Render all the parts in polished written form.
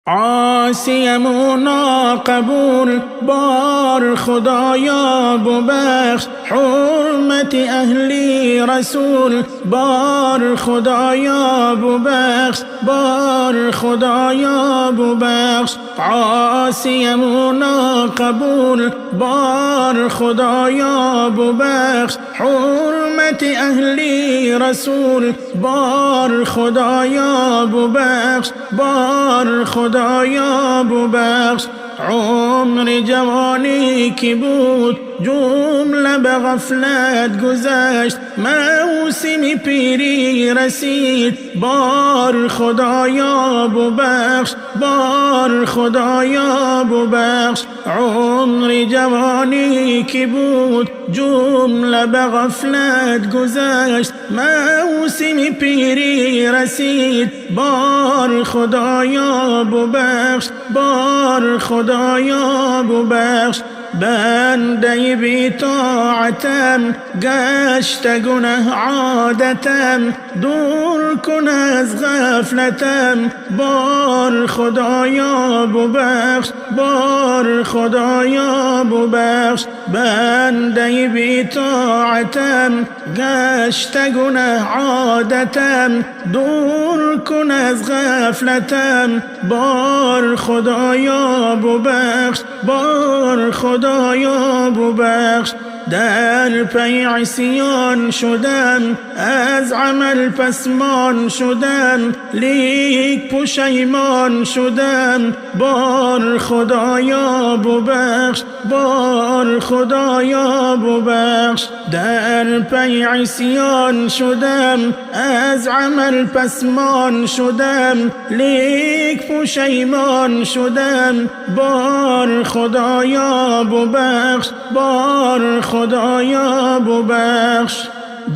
عاصیم و ناقبول بار خدایا ببخش، حرمت اهلی رسول بار خدایا ببخش، بار خدایا ببخش. عاصیم و ناقبول بار خدایا ببخش، حرمت اهلی رسول بار خدایا ببخش، بار خدایا ببخش. عمر جوانی که بود جمله به غفلت گذشت، موسم پیری رسید بار خدایا ببخش، بار خدایا ببخش. عمر جوانی که بود جمله به غفلت گذشت، موسم پیری رسید بار خدایا ببخش، بار خدایا ببخش. بنده بی طاعتم گشت گنه عادتم، دور کن از غفلتم بار خدایا ببخش، بار خدایا ببخش. بنده بی طاعتم گشت گنه عادتم، دور کن از غفلتم بار خدایا ببخش، بار خدایا ببخش. در پی عصیان شدم از عمل پسمان شدم، لیک پشیمان شدم بار خدایا ببخش، بار خدایا ببخش. در پی عصیان شدم از عمل پسمان شدم، لیک پشیمان شدم بار خدایا ببخش، بار خدایا ببخش.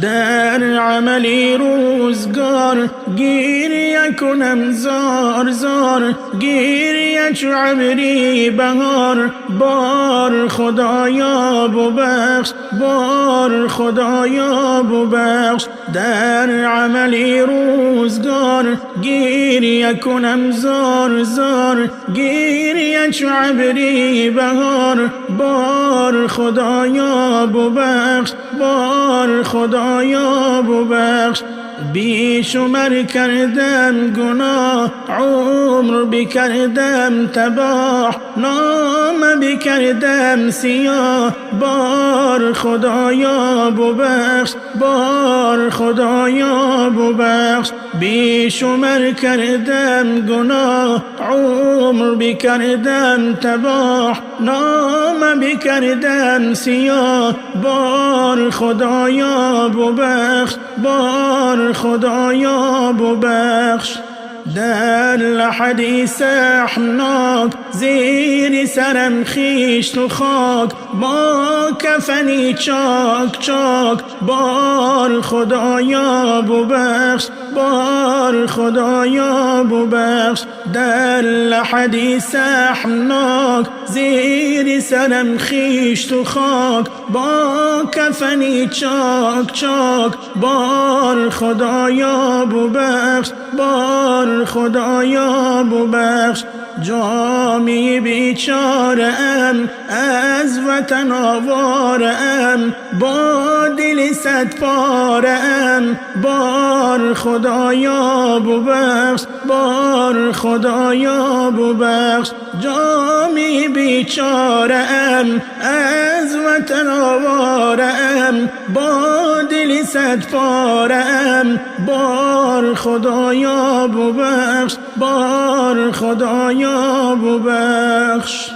در عملی روزگار گیریه کنم زار زار، گیریه چو عبری بهار بار خدایا ببخش، بار خدایا ببخش. در عملی روزگار گیریه کنم زار زار، گیریه چو عبری بهار بار خدایا ببخش، بار خدایا ببخش. بیشمر کردم گناه عمر بکردم تباه، نام بکردم سیاه بار خدایا ببخش، بار خدایا ببخش. بیشمر کردم گناه عمر بکردم تباه، نام بکردم سیاه بار خدایا ببخش، بار خدایا ببخش. در لحدی سحناک زیر سرم خیشت و خاک، با کفنی چاک چاک بار خدایا ببخش، بار خدایا ببخش. در لحدی سحناک زیر سرم خیشت و خاک، با کفنی چاک چاک بار خدایا ببخش، بار خدایا ببخش. جامی بیچاره ام از وطن آواره ام، با دل صد پاره ام بار خدایا ببخش، بار خدایا ببخش. جامی بیچاره ام از وطن آواره ام، با دل صد پاره ام بار خدایا ببخش، بار خدایا ببخش.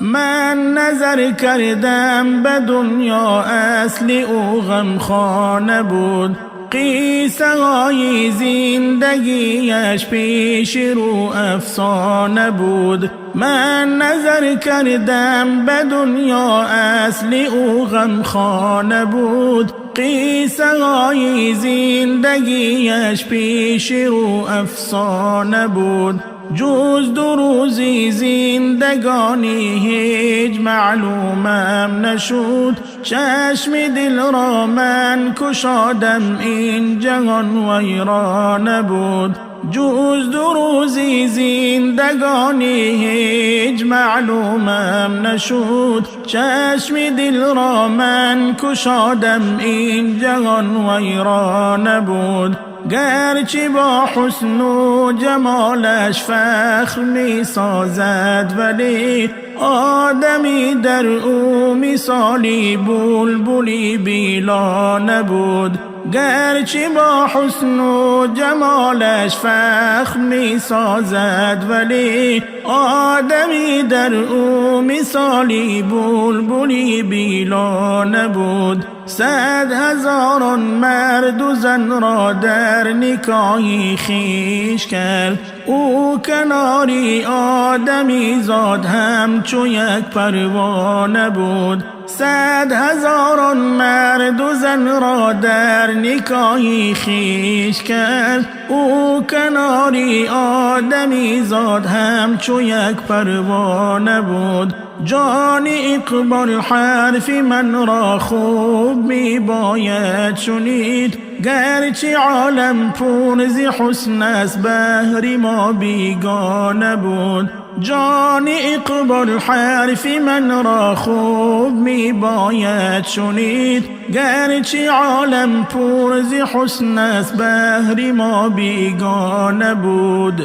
من نظر کردم به دنیا اصلی او غمخانه بود، قصه های زندگیش پیش رو افسانه بود. من نظر کردم به دنیا اصلی او غمخانه بود، قصه های زندگیش پیش رو افسانه بود. جز دو روزی زندگانی هیچ معلومم نشد، چشم دل را من کشادم این جهان ویرانه بود. جز دو روزی زندگانی هیچ معلومم نشد. چشم دل را من کشادم این جهان ویران بود. گرچه با حسن و جمالش فخر می سازد ولی آدمی در او مثالی بلبلی بیلا نبود. گرچه با حسن و جمالش فخر می سازد ولی آدمی در او مثالی بلبلی بیلا نبود. 100,000 مرد و زن را در نکاحی خویش کرد. او کناری آدمی زاد همچو یک پروانه بود. 100,000 مرد و زن را در نکاحی خویش کرد. او کناری آدمی زاد همچو یک پروانه بود. جان اقبال حرف من را خوب می باید شنید. گرچه عالم پر ز حسن است بهر ما بیگانه بود. جان اقبال حرف من را خوب می باید شنید. گرچه عالم پر ز حسن است بهر ما بیگانه بود.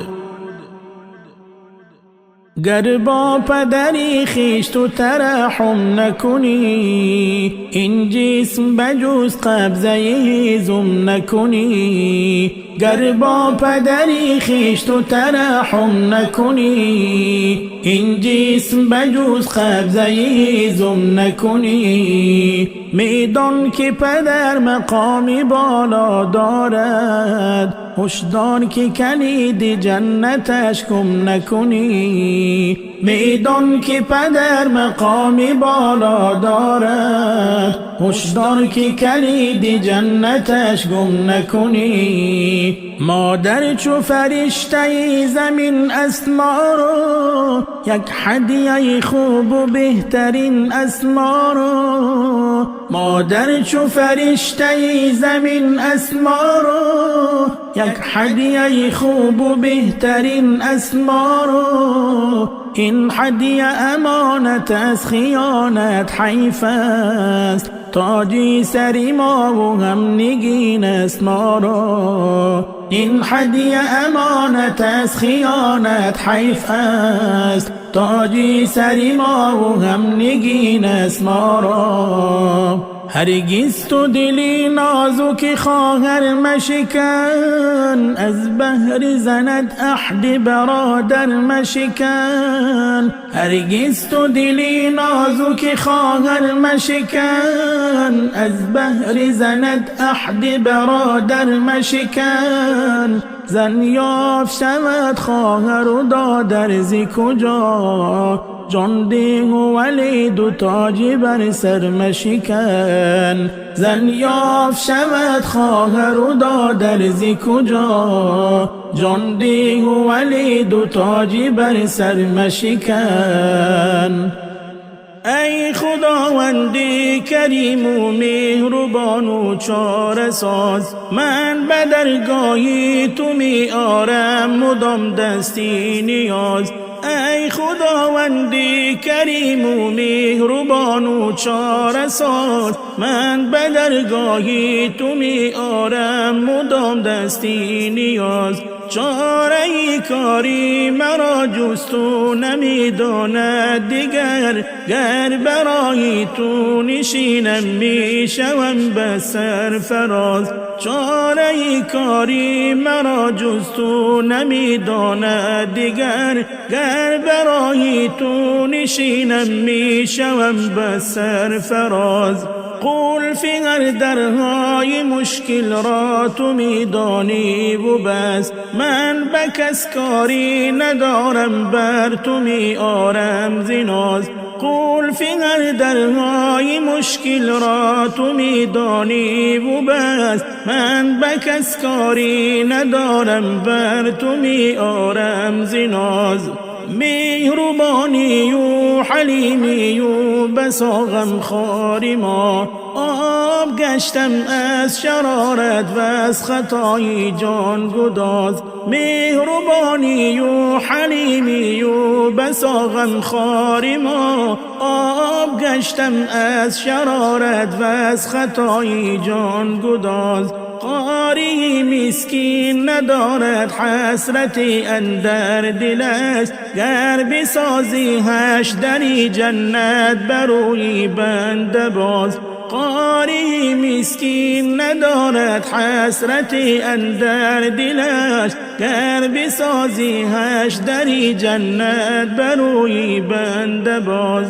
گر با پدری خویش تو ترحم نکنی، این جسم بجز قبضه هیزم نکنی. گر با پدری خویش تو ترحم نکنی، این جسم بجز قبضه هیزم نکنی. میدان که پدر مقامی بالا دارد، هشدار که کلید جنتش گم نکنی. میدان که پدر مقامی بالا دارد، هشدار که کلید جنتش گم نکنی. مادر چو فرشته زمین است ما را، یک هدیه خوب و بهترین است ما را. مادر چو فرشته زمین است ما را، یک هدیه خوب و بهترین است ما را. این هدیه امانت از خیانت حیف است، تاجی سری ما و هم نگین است ما را. این هدیه امانت از خیانت حیف است، تاجی سری ما و هم نگین است ما را. هرگز تو دلی نازک خواهر مشکن، از بهر زند عهد برادر مشکن. هرگز تو دلی نازک خواهر مشکن، از بهر زند عهد برادر مشکن. زن یافت شود خواهر و دادر ز کجا، جان ده و ولید و تاج بر سر مشکن. زن یافت شود خواهر و دادر ز کجا، جان ده و ولید و تاج بر سر مشکن. ای خداوندی کریم و مهربان و چاره ساز، من به درگاهی تو می آرم مدام دستی نیاز. ای خداوندی کریم و مهربان و چاره ساز، من به درگاهی تو می آرم مدام دستی نیاز. چاره کاری مرا جز تو نمی داند دیگر، گر برای تو نشینم می شوم به سرفراز. چاره کاری مرا جز تو نمی داند دیگر، گر برای تو نشینم می شوم به سرفراز. قلف هر درهای مشکل را تو می دانی و بس، من به کس کاری ندارم بر تو می آرم ز ناز. قلف هر درهای مشکل را تو می دانی و بس، من به کس کاری ندارم بر تو می آرم ز ناز. مهربانی و حلیمی و بسا غمخواری ما، آب گشتم از شرارت و از خطای جان گداز. مهربانی و حلیمی و بسا غمخوار ما. آب گشتم از شرارت و از خطای جان گداز. قاری مسکین ندارد حسرتی اندر دلش، گر بسازی دری جنت بروی بنده باز. قاری مسکین ندارد حسرتی اندر دلش، گر بسازی دری جنت بروی بنده باز.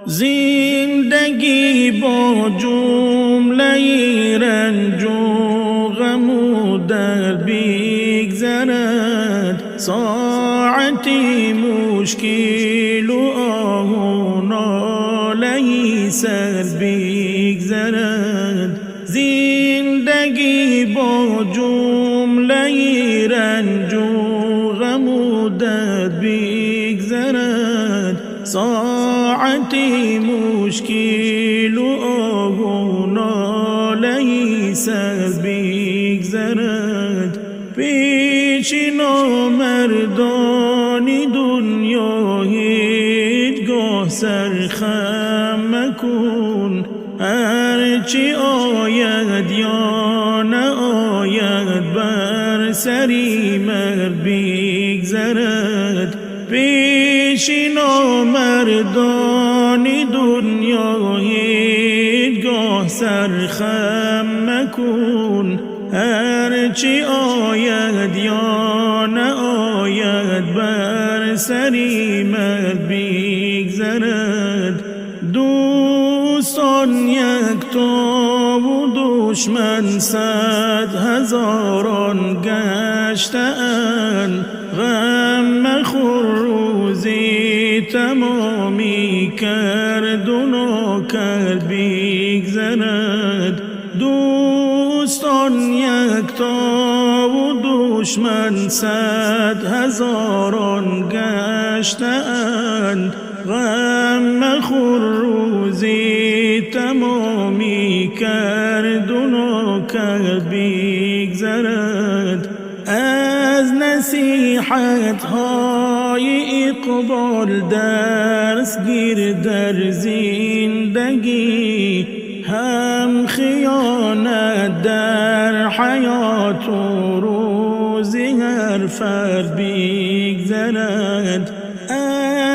زندگی با جمله رنج و غم و درد بگذرد، ساعتی مشکل و آه و ناله سر بگذرد. زندگی با جمله رنج و غم و درد بگذرد، ساعتی مشکل و آه و ناله سر بگذرد. پیش نامردان دنیا هیچگاه سرخم مکن، هرچی آید یا نه آید بر سری مرد بگذرد. پیش نامردان دنیا هیچگاه سرخم مکن، هرچی آید یا نه آید بر سری مرد بگذرد. دوستان یکتا و دشمن 100,000 گشتند، غم مخور روزی تمامی کرد و ناکرد بگذرد. دوستان یکتا و دشمن 100,000 گشتند، غم مخور روزی تمامی کرد و ناکرد بگذرد. از نصیحت های اقبال درس گیر در زندگی، هم خیانت در حیات و روزی هر فرد بگذرد.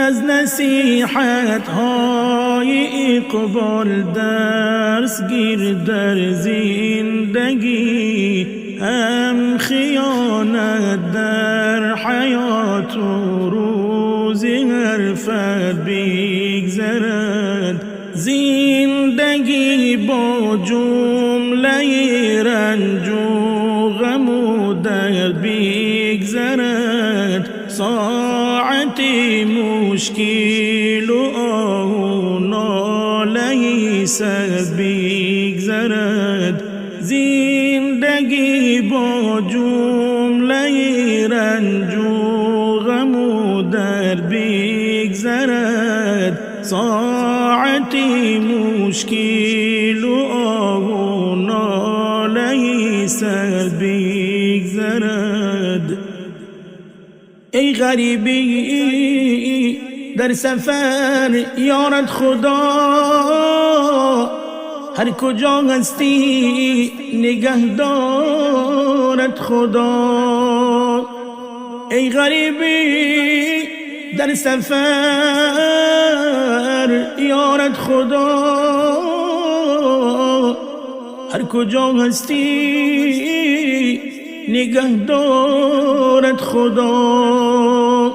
از نصیحت های اقبال درس گیر در زندگی، هم خیانت در حیات و روزی هر فرد بگذرد. زندگی با جمله رنج و غم و درد بگذرد، ساعتی مشکل و آه و ناله سر بگذرد. زندگی با جمله رنج و غم و درد بگذرد، ساعتی مشکل و آه و ناله سر بگذرد. ای غریبی در سفر یارت خدا، هر کجا هستی نگهدارت خدا. ای غریبی در سفر یارت خدا، هر کجا هستی نگهدارت خدا.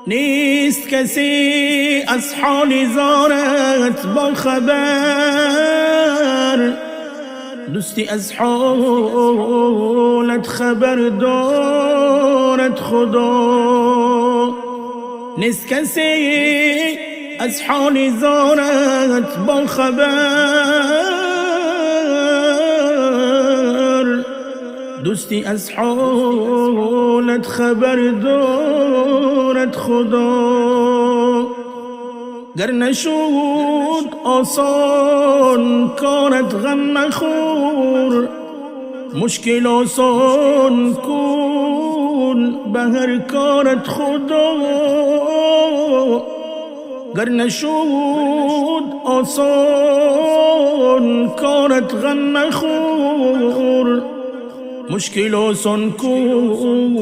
نیست کسی از حال زارت با خبر، دوستی از حالت خبر دارد خدا. نیست کسی از حال زارت با خبر، دوستی از حالت خبر دارد خدا. گر نشود آسان کارت غم مخور، مشکل آسان کو به هر کارت خدا، گر نشود آسان کارت غم مخور. مشکل آسان کن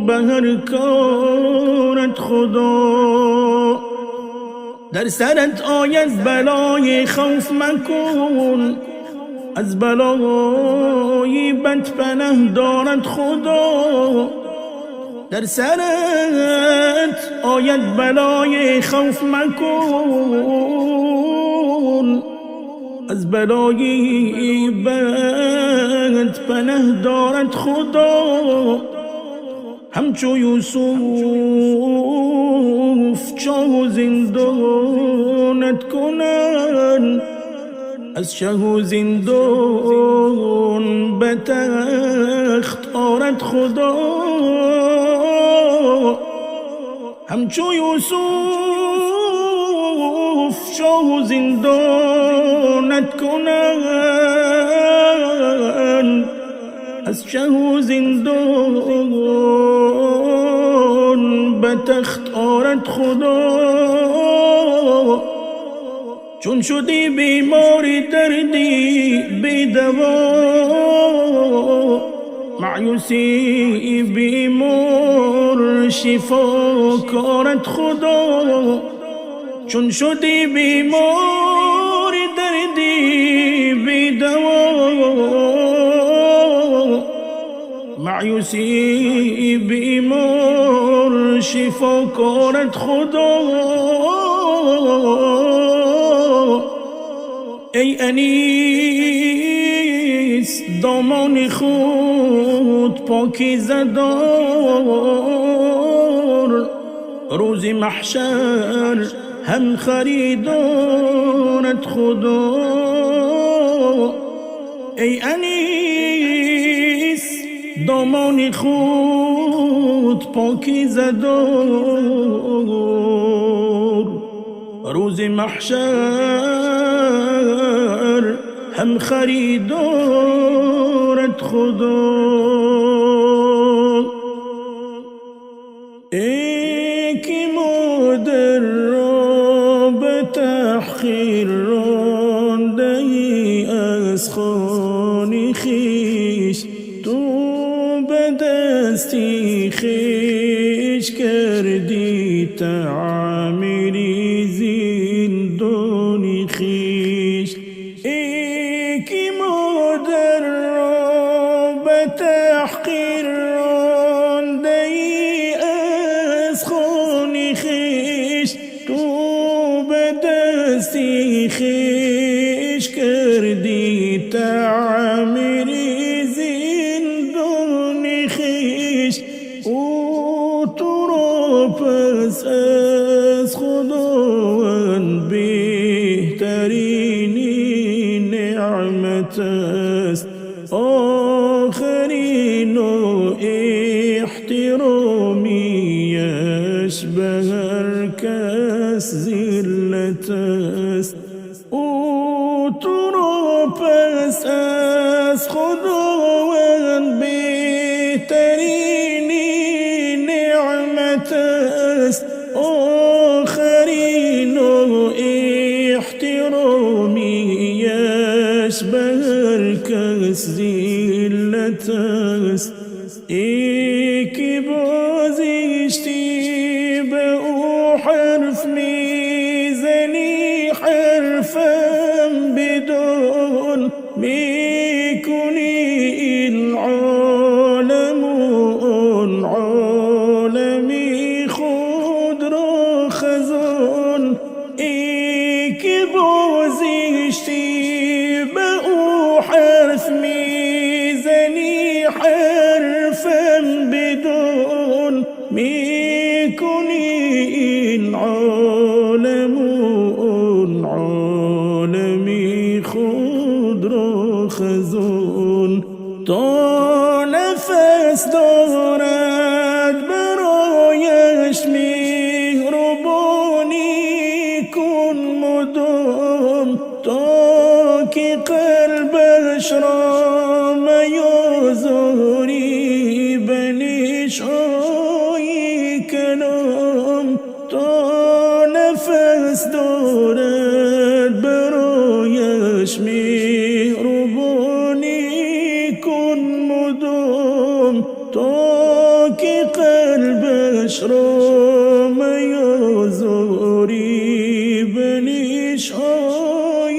به هر کارت خدا. در سرت آید بلای خوف مکن، از بلای بد پناه دارد خدا. در سرت آید بلای خوف مکن، از بلای بد پناه دارد خدا. همچو یوسف چاه و زندانت کنن، از شه و زندان به تخت آرد خدا. همچو یوسف چاه و زندانت کنن، از شه و زندان به تخت آرد خدا. چون شدی بیماری دردی بیدوا، معیوسی بیمار شفا کارت خدا. چون شدی بیماری دردی بیدوا، معیوسی بیمار شفا کارت خدا. ای انیس دامان خود پاکیزه دار، روز محشر هم خریدارت خدا. ای انیس دامان خود پاکیزه دار، روز محشر هم خریدارت خدا. ای که مادر را به تحقیر رانده ای از خانه خویش، تو به دستی خویش کردی تعمیری زندان خویش. ای که مادر را به تحقیر رانده ای از خانه خویش، تو به دستی خویش کردی تعمیری زندان خویش. او تو را پس از خداوند بهترین نعمت است، آخرین و احترامیش به هر کس ذلت است. او تو را پس از خداوند بهترین نعمت است، آخرین و احترامیش به هر کس ذلت است. ای که بازیشتی به او حرف میزنی، حرفم بدون میکنی این عالم و آن عالمی خود را خزان. ای که بازیشتی به او حرف میزنی، حرفم بدون میکنی این عالم و آن عالمی خود را خزان. تا نفس دارد برایش مهربانی کن مدام، تا که قلبش را میازاری دلش رو میازاری به نیش‌های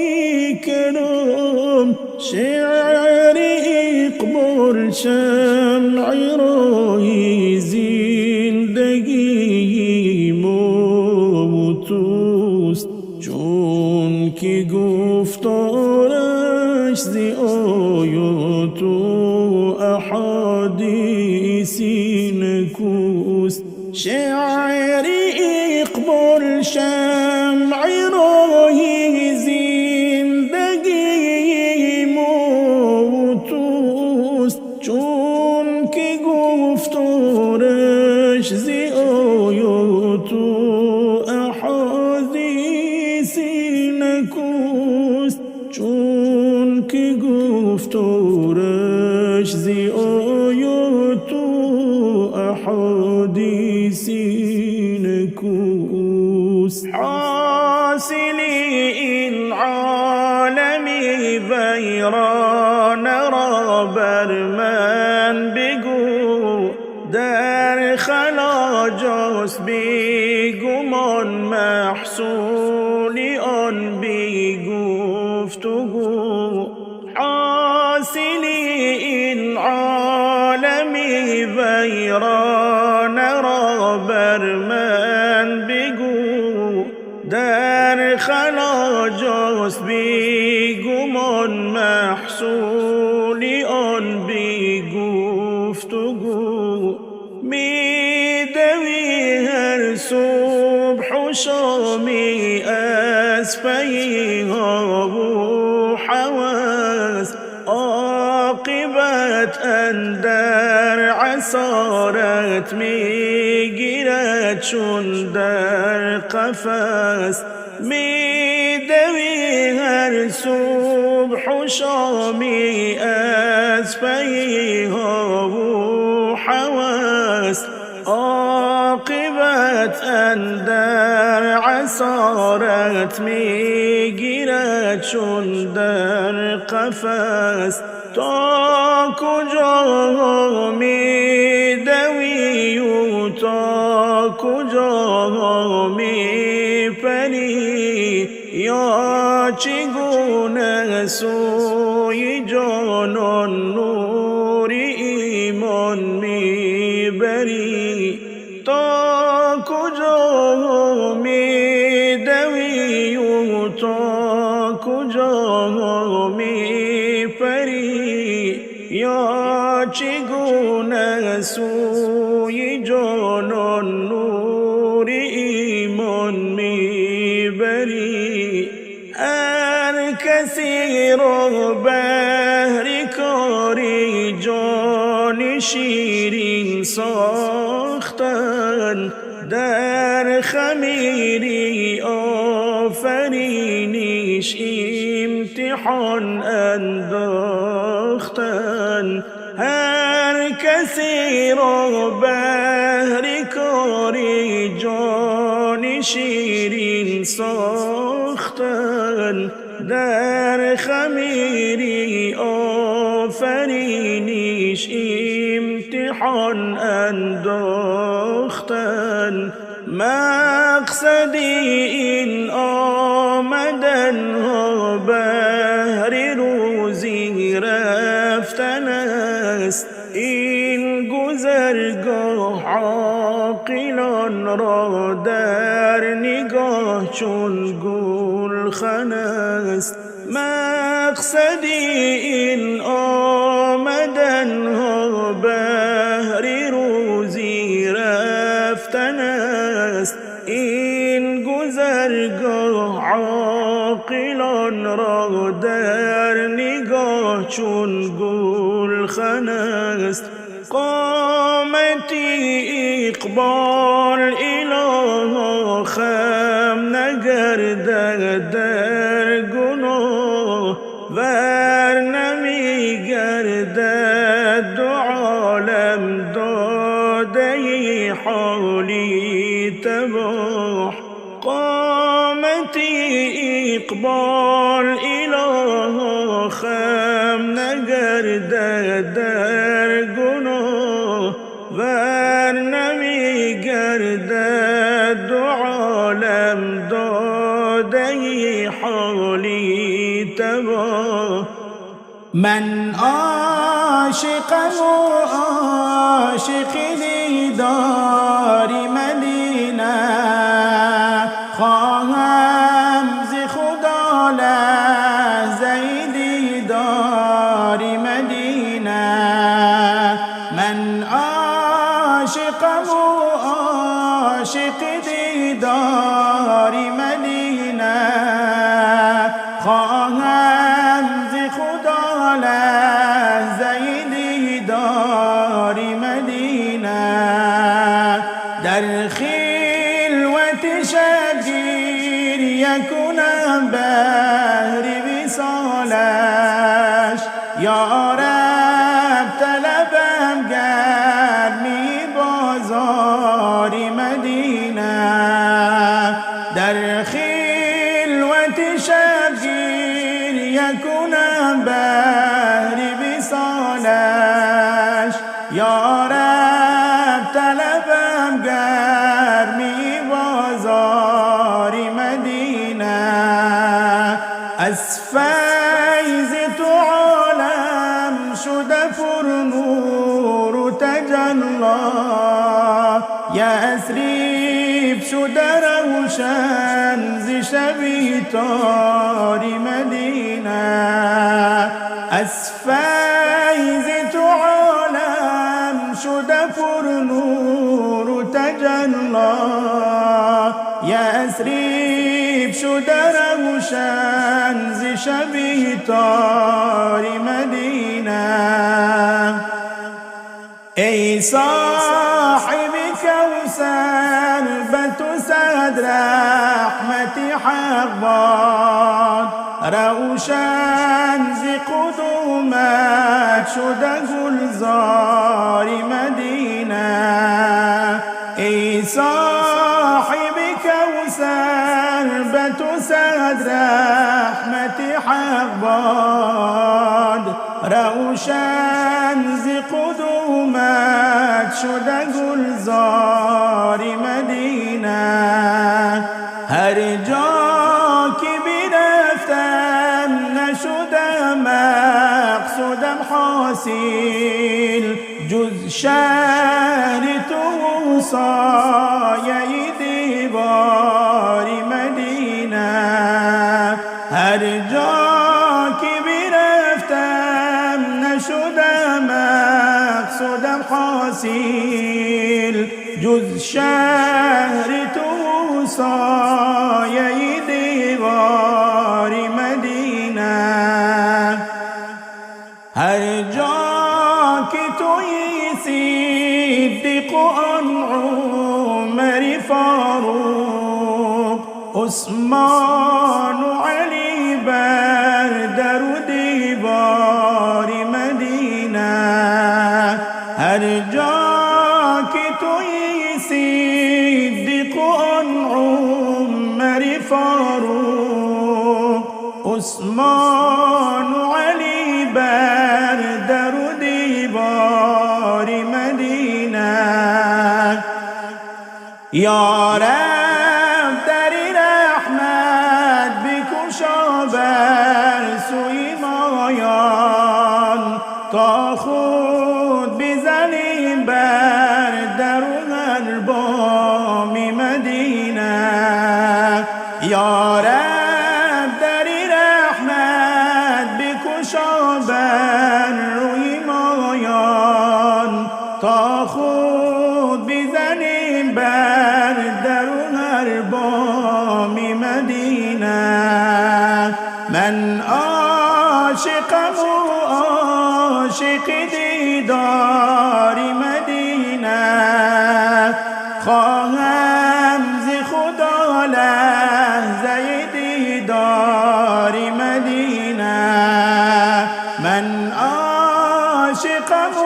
کرام شعر اقبال شمع راهی زندگی ما توست چون که گفتارش زی آیات و احادیثی نکوست شعر اقبال شمع راهی زندگی ما توست چون که گفتارش زی آیات و احادیثی نکوست چون که گفتارش زی آیات و احادیثی نکوست حاصل این عالمی ویران را بر من بگو در خلاجاست بی گمان محصولی آن بی گفتگو حاصل این عالمی ویران را بر من بگو در خلاجاست بی گمان محصولی آن بی گفتگو می دوی هر صبح و شامی از پیها و حواس عاقبت اندر عصارت می گیرد چون در قفس می دوی هر صبح و شامی از پیها و حواس عاقبت اندر عصارت می گیرد چون در قفس تا کجا می دوی و تا کجا می پری یا چگونه سوی جانان نور ایمان می بری تا کجا می دوی و تا کجا می پری یا چگونه سوی جانان نور ایمان می بری هر کسی را بهر کاری جان شیرین ساختن در خمیری آفرینیش امتحان انداختن هر کسی را بهر کاری جان شیرین ساختن در خمیری آفرینیش امتحان انداختن مقصد این آمدن ها بهر روزی رفتن است این گذرگاه عاقلان را در نگاه چون گلخن است مقصد این آمدن ها بهر روزی رفتن است این گذرگاه عاقلان را در نگاه چون گلخن است قامتی اقبال اله خم نگردد در گناه ور نمی گردد دو عالم داده حالی تباح قامتی اقبال اله خم نگردد در گناه ور نمی گردد من عاشقم و عاشق دیدار مدینه، خواهم ز خدا لحظه دیدار مدینه. من عاشقم و عاشق دیدار مدینه، خواهم ز خدا لحظه دیدار مدینه. در خلوت شبگیر یکنم بهر وصالش، یا رب طلبم گرمی بازار مدینه. در خلوت شبگیر یکنم بهر وصالش، یا رب طلبم گرمی بازار مدینه. از فیض تو عالم شده پر نور و تجلی، یثرب شده روشن ز شب تار مدینه. از فیض تو عالم شده پر نور و تجلی، یثرب شده روشن ز شب تار مدینه. ای صاحب کوثر به تو صد رحمت حق باد، روشن ز قدومت شده گلزار مدینه. ای صاحب کوثر به تو صد رحمت حق باد، روشن ز قدومت شده گلزار مدینه. هر جا که برفتم نشدم مقصودم حاصل، جز شهر تو سایه دیوار مدینه. هر جا که برفتم نشدم مقصودم حاصل، جز شهر تو سایه دیوار مدینه. هر جا که توی صدیق و آن عمر فاروق، عثمان و علی بر در و دیوار مدینه. هر جا که توی صدیق و آن عمر فاروق، عثمان و علی بر در و دیوار مدینه. یا رب در رحمت بکشا بر سوی مایان، تا خود بزنیم بر در و هر بام مدینه. یا رب در رحمت بکشا بر روی مایان، تا خود بزنیم بر در و هر بام مدینه. من عاشقم و عاشق دیدار مدینه، خواهم ز خدا لحظه دیدار مدینه. من عاشقم و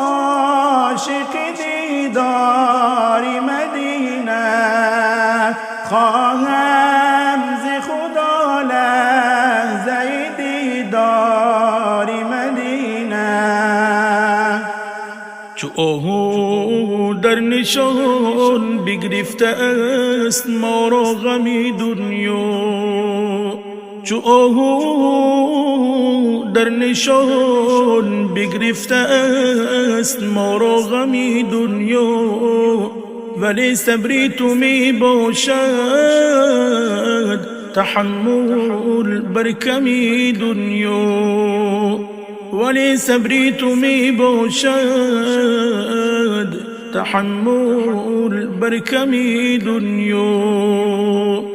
عاشق دیدار مدینه، خواهم ز خدا لحظه دیدار مدینه. چو آهو در نشان بگرفته است ما را غمی دنیا، چو آهو در نشان بگرفته است ما را غمی دنیا، ولی صبری تو می باشد تحمل بر کمی دنیا، ولی صبری تو می باشد تحمل بر کمی دنیا.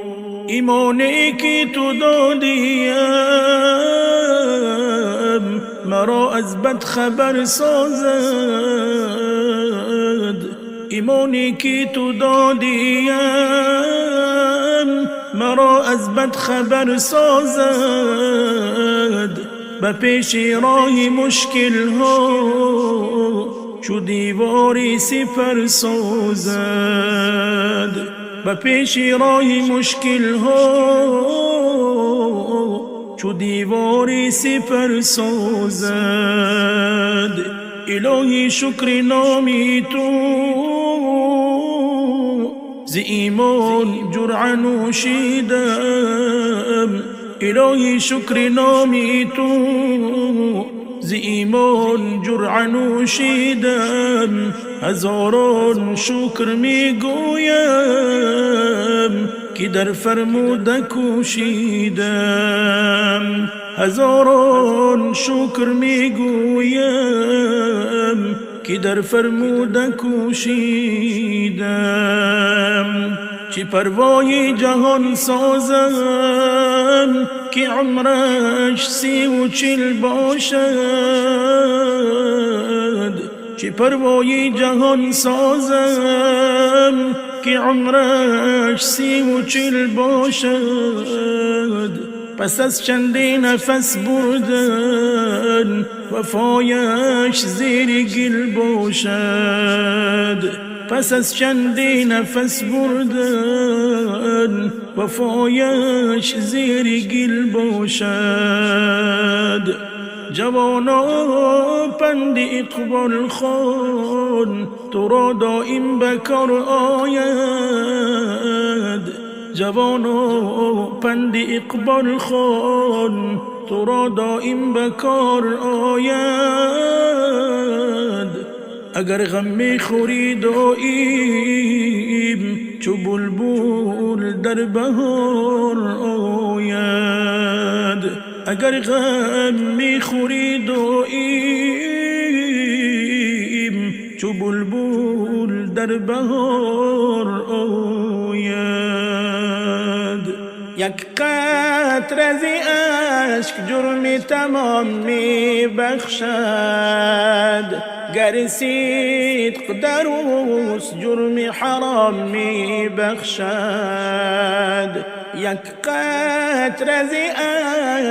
ایمانی که تو دادیم مرا از بد خبر سازد، ایمانی که تو دادیم مرا از بد خبر سازد، به پیش راه مشکل ها چو دیواری سپر سازد، به پیش راه مشکل ها چو دیواری سپر سازد. الهی شکر نامی تو ز ایمان جرعه نوشیدم، الهی شکر نامی تو ز ایمان جرعه نوشیدم، هزاران شکر می گویم که در فرموده کوشیدم، هزاران شکر می گویم که در فرموده کوشیدم. چی پروای جهان سازم که عمرش 34 باشد، چی پروای جهان سازم که عمرش 34 باشد، پس از چندین نفس بردن وفایش زیر گل باشد، پس از چندین نفس بردن وفایش زیر گل باشد. جوانا پند اقبال خان تو را دائم بکار آید، جوانا پند اقبال خان تو را دائم بکار آید. اگر غم می خوری دائم چو بلبل در بهار آید، اگر غم می خوری دائم چو بلبل در بهار آید. یک قطره از اشک جرم تمام می بخشد، گر صدق در اوست جرم حرام می بخشد، یک قطره از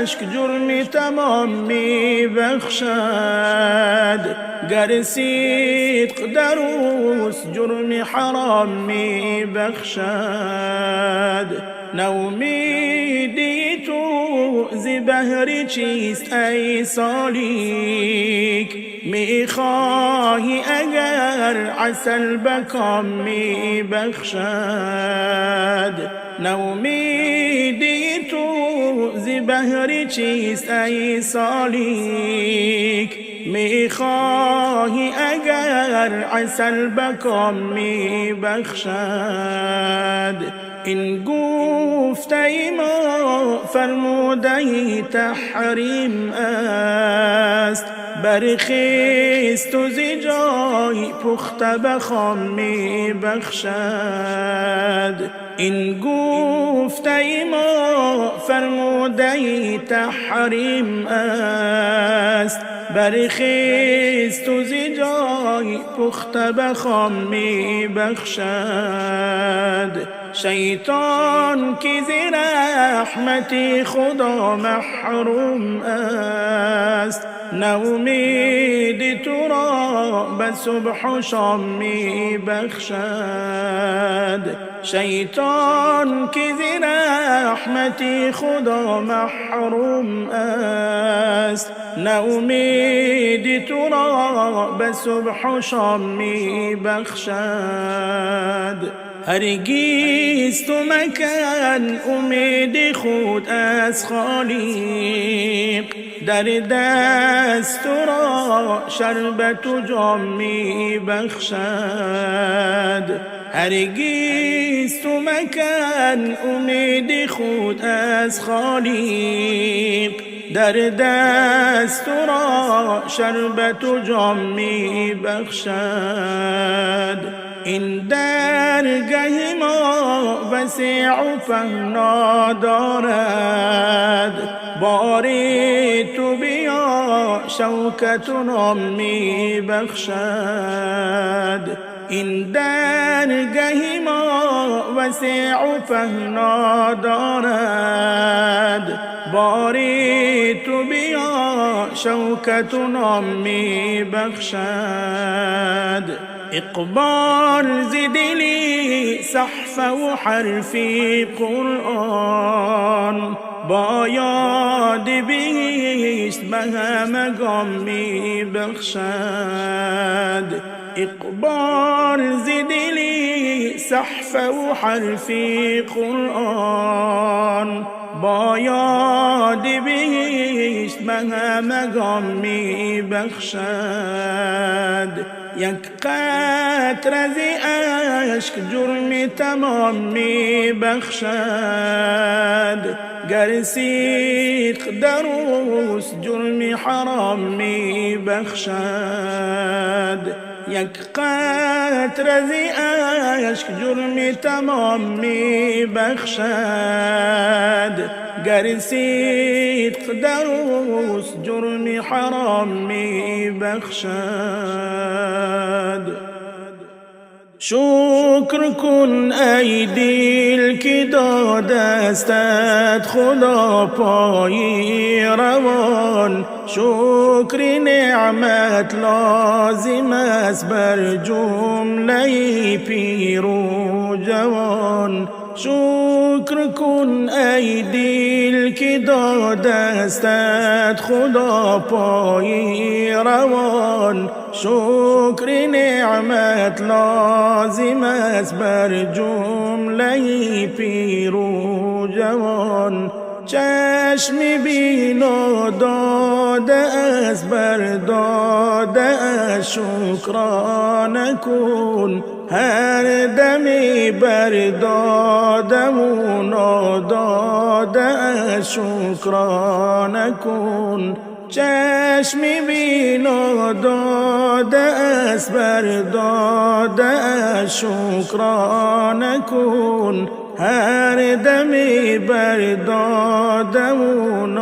اشک جرم تمام می بخشد، گر صدق در اوست جرم حرام می بخشد. نومیدی تو ز بهر چیست ای سالیک، می خواهی اگر عسل بکام می بخشد، نومیدی تو ز بهر چیست ای سالیک، می خواهی اگر عسل بکام می بخشد. این گفته ما فرموده تحریم است، برخیست و ز جای پخته بخام می بخشد. این گفته ما فرموده تحریم است، برخیست و ز جای پخته بخام می بخشد. شیطان که ز رحمت خدا محروم است، نومید تو را به صبح و شام می بخشد. شیطان که ز رحمت خدا محروم است، نومید تو را به صبح و شام می بخشد. هرگیز تو مکن امید خود از خالق، در دست تو را شربت و جام می بخشد. هرگیز تو مکن امید خود از خالق، در دست تو را شربت و جام می بخشد. این درگه ما وسیع و فنا دارد، باری تو بیا شوکت و نام می بخشد. این درگه ما وسیع و فنا دارد، باری تو بیا شوکت و نام می بخشد. اقبال زدلی صحف و حرفی قرآن، با یاد بیست به همگان می بخشد. اقبال زدلی صحف و حرفی قرآن، با یاد بیست به همگان می بخشد. یک قطره ز اشک جرم تمام می بخشد، گر صدق در اوست جرم حرام می بخشد. یک قطره ز اشک جرم تمام می بخشد، گر صدق در اوست جرم حرام می بخشد. شکر کن ای دل که داده استت خدا پای روان، شکر نعمت لازم است بر جمله پیر و جوان. شکر کن ای دل که داده استت خدا پای روان، شکر نعمت لازم است بر جمله پیر و جوان. چشم بینا داده از بر داده از شکرانه کن، هر دمی بر دادمون داده از شکرانه کن. چشم بینا داده از بر داده از شکرانه کن، هر دمی بر دادمون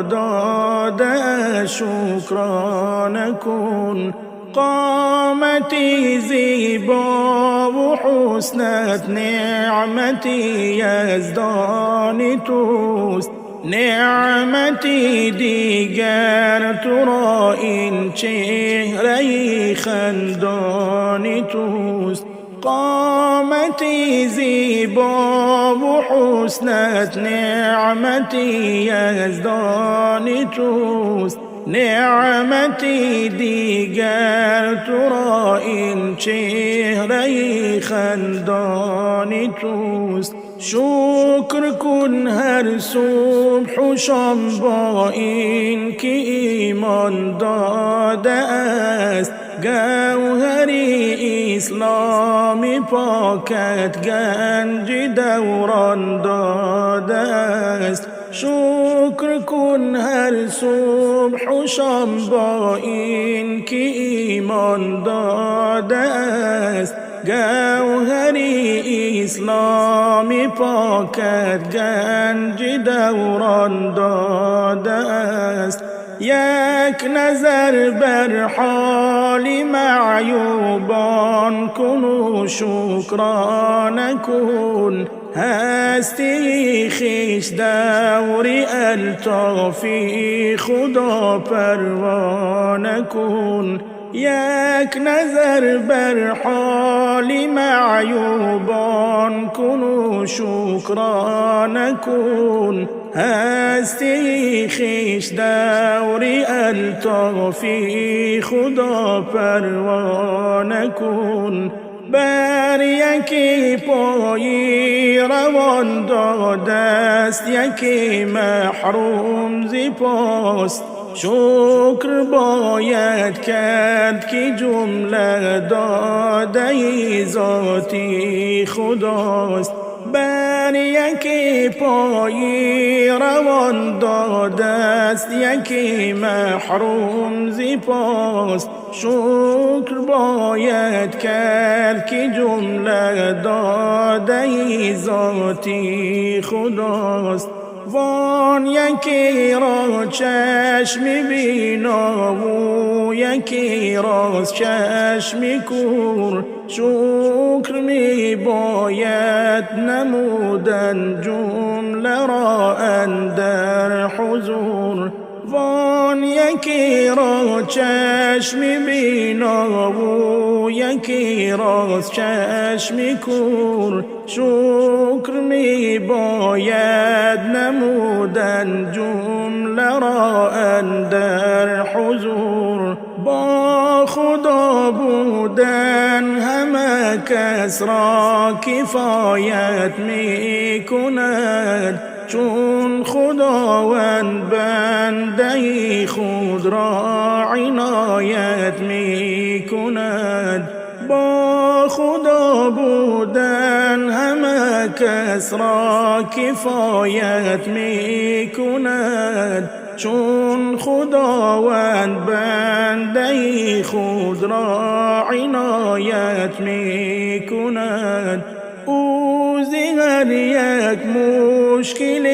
داده از شکرانه کن. قامتی زیبا و حسنت نعمتی یزدانی توست، نعمتی دیگر تو را این چهره خندانی توست. قامتی زیبا و حسنت نعمتی یزدانی توست، نعمتی دیگر تو را این چهره خندانی توست. شکر کن هر صبح و شام با این که ایمان داده است، گوهری اسلامی پاکت گنج دوران داده است. شکر کن هر صبح و شام با این که ایمان داده است، گوهری اسلامی پاکت گنج دوران داده است. یک نظر بر حال معیوبان کن و شکرانه کن، هستی خویش دوری الطافی خدا پروانه کن. یک نظر بر حال معیوبان کن و شکرانه کن، هستی خویش دوری الطافی خدا پروانه کن. بر یکی پایی روان داده است، یکی محروم ز پاست. شکر باید کرد که جمله داده ذاتی خداست. بر یکی پایی روان داده است، یکی محروم ز پاست. شکر باید کرد که جمله داده ذاتی خداست. وان یکی را چشم بینا و یکی را چشم کور. شکر می باید نمودن جمله را اندر حضور. وان یکی را چشم بینا و یکی را چشم کور. شکر می باید نمودن جمله را اندر حضور. با خدا بودن همه کس را کفایت می کند، چون خداوند بنده خود را عنایت می کند. با خدا بودن همه کس را کفایت می کند، چون خداوند بنده خود را عنایت می کند. او ز هر یک مشکل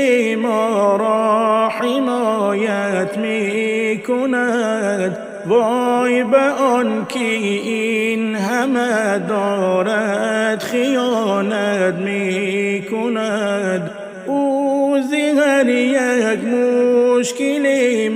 ما را حمایت می کند. وای به آن که این همه دارد خیانت می کند. او ز هر یک مشکل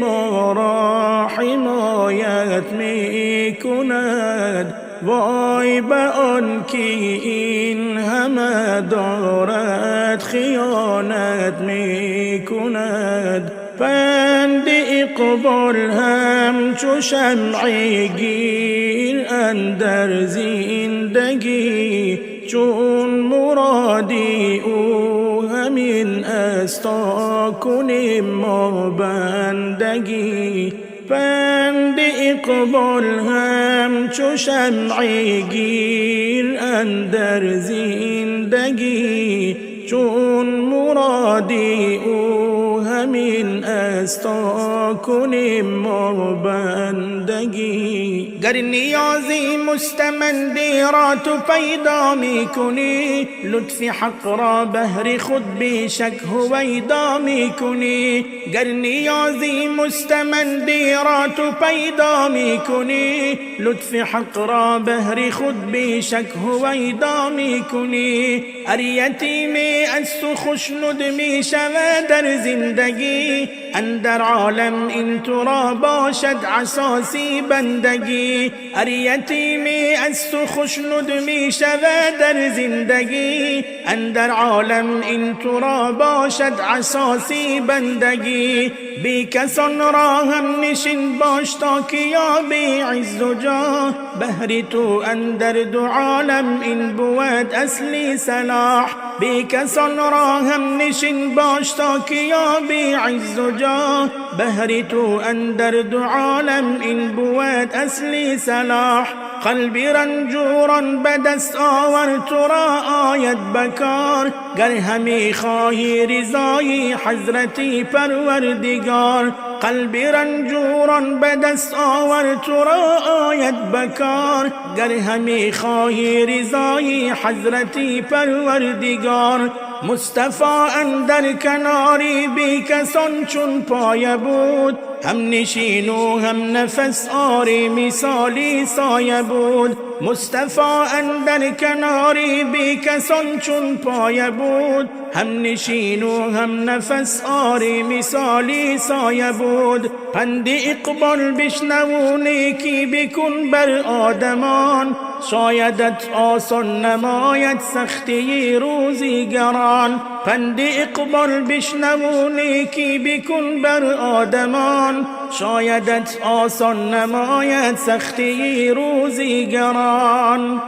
ما را حمایت می کند. وای به آن که این همه دارد خیانت می کند. پند اقبال همچو شمع گیر اندر زندگی، چون مرادی او همین است تا کنیم ما بندگی. پند اقبال همچو شمع گیر اندر زندگی، چون مرادی او همین است تا کنیم ما بندگی. گر نیازی مستمندی را تو پیدا می کنی، لطف حق را بهر خود بی شک هویدا می کنی. گر نیازی مستمندی را تو پیدا می کنی، لطف حق را بهر خود بی شک هویدا می کنی. ار یتیمی از تو خوشنود می شود در زندگی، اندر عالم این تو را باشد اساسی بندگی. ار یتیمی از تو خوشنود می شود در زندگی، اندر عالم این تو را باشد اساسی بندگی. بی کسان را هم نشین باش تا که یابی عز و جاه، بهر تو اندر دو عالم این بود اصلی صلاح. بی کسان را هم نشین باش تا که یابی عز و جاه، بهر تو اندر دو عالم این بود اصلی صلاح. قلبی رنجوران به دست آور تو را آید بکار، گر همی خواهی رضای حضرتی پروردگار. قلبی رنجوران به دست آور تو را آید بکار، گر همی خواهی رضای حضرتی پروردگار. مصطفی اندر کناری بی کسان چون پایه بود، هم نشین و هم نفس آری مثالی سایه بود. مصطفی اندر کناری بی کسان چون پایه بود، هم نشین و هم نفس آری مثالی سایه بود. پند اقبال بشنو نیکی بکن بر آدمان، شایدت آسان نماید سختی روزگاران. پند اقبال بشنو نیکی بکن بر آدمان، شایدت آسان نماید سختی روزگاران.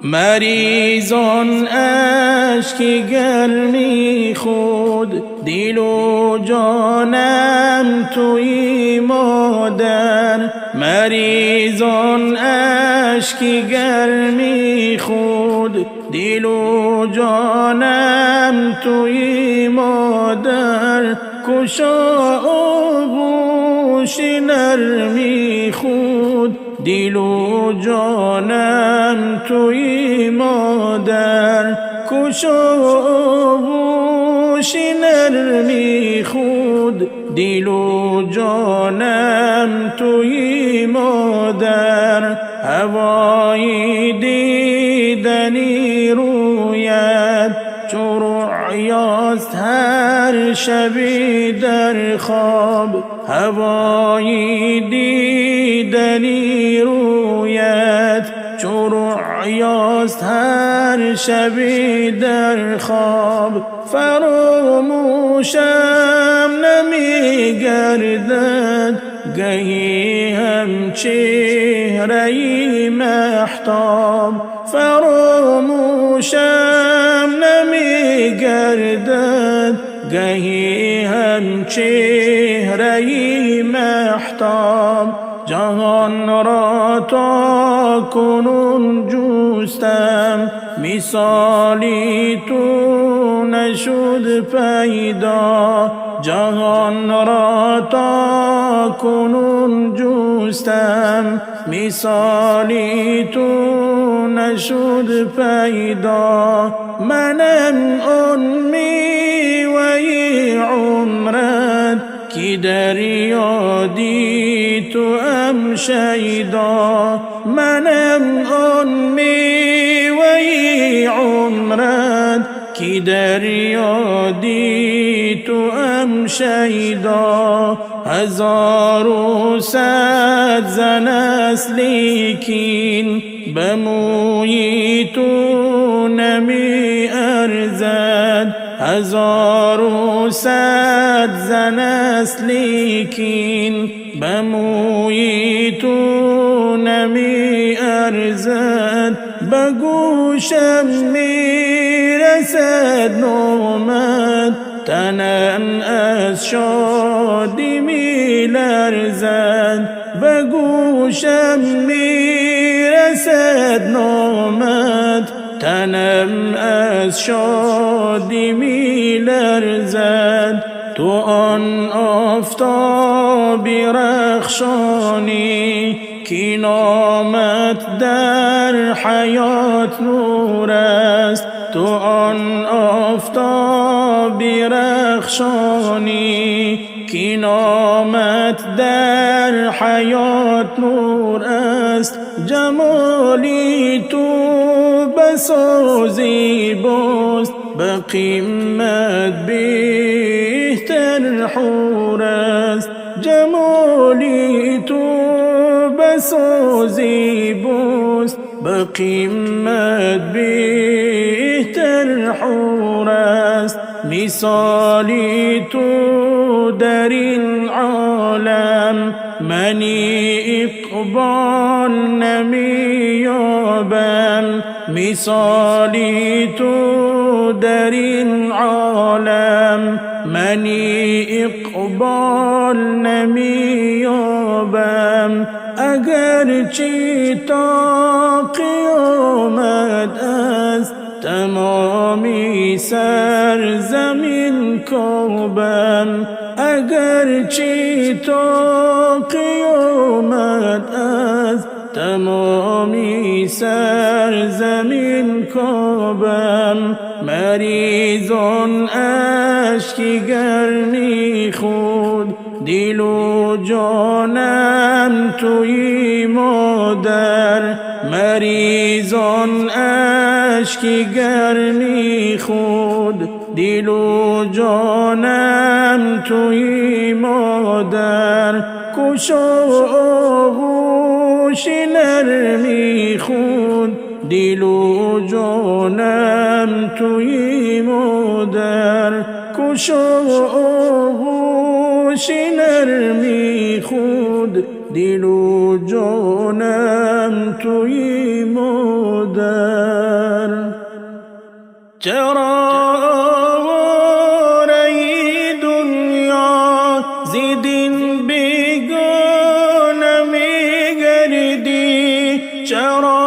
مریضان اشکی گرمی خود، دل و جانم توی مادر. مریضان اشکی گرمی خود، دل و جانم توی مادر. کشا آغوش نرمی خود، دل و جانم توی مادر. کشا آغوش نرمی خود، دل و جانم توی مادر. هوای دیدنی رویت چو رؤیاست هر شبی در خواب. هوای دیدنی رویت چو رؤیاست هر شبی در خواب. فراموشم نمی گردد گهی هم چهره‌ی مهتاب. فراموشم نمی گردد گهی هم چهره‌ی مهتاب. جهان را تا کنون جستم، مثالی تو نشد پیدا. جهان را تا کنون جستم، مثالی تو نشد پیدا. منم آن میوه عمرت که در یادی تو ام شیدا. منم آن میوه عمرت که در یادی تو ام شیدا. هزار و صد زن است لیکن به موی تو نمی ارزد. هزار و صد زن است لیکن به موی تو نمی ارزد. به گوشم می رسد نامت، تنم از شادی می لرزد. به گوشم می رسد نامت، تنم از شادی می لرزد. تو آن آفتاب رخشانی که نامت در حیات نور است. تو آن آفتاب رخشانی که نامت در حیات نور است. جمالی تو بسا زیباست، به قیمت بهتر حور است. جمالی تو بسا زیباست، به قیمت بهتر حور است. مثالی تو در این عالم منی اقبال نمی یابم. مثالی تو در این عالم منی اقبال نمی یابم. اگرچه تا قیامت است تمامی سرزمین کعبم. اگرچه تا قیامت است تمامی سرزمین کعبم. مریضان اشکی گرمی خود، دل و جانم توی مادر. مریضان اشکی گرمی خود، دل و جانم توی مادر. کشا آغوش نرمی خود، دل و جانم توی مادر. کشا آغوش نرمی خود، دل و جانم توی مادر. چرا ای دنیا زیدین بیگانه میگردی؟ چرا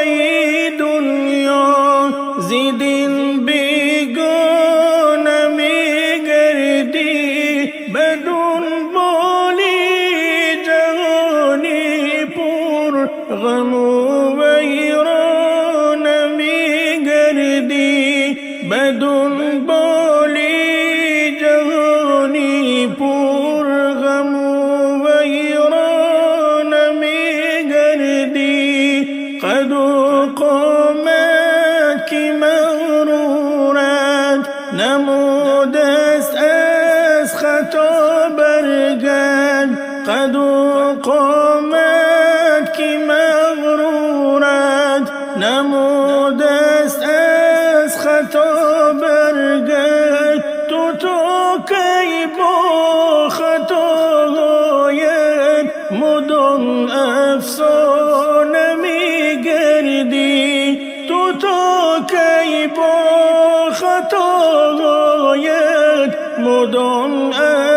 ای دنیا زیدین بیگانه میگردی؟ بدون بالی جهانی پر غم و ویران میگردی؟ بدون بالی جهانی پر غم و ویران میگردی؟ قد قامت که مغرورت نمودست از خطا برگرد. قد قامت که مغرورت نمودست از خطا برگرد. تو کی با خطاهایت مدام افسانه میگردی؟ تو کی با خطاهایت مدام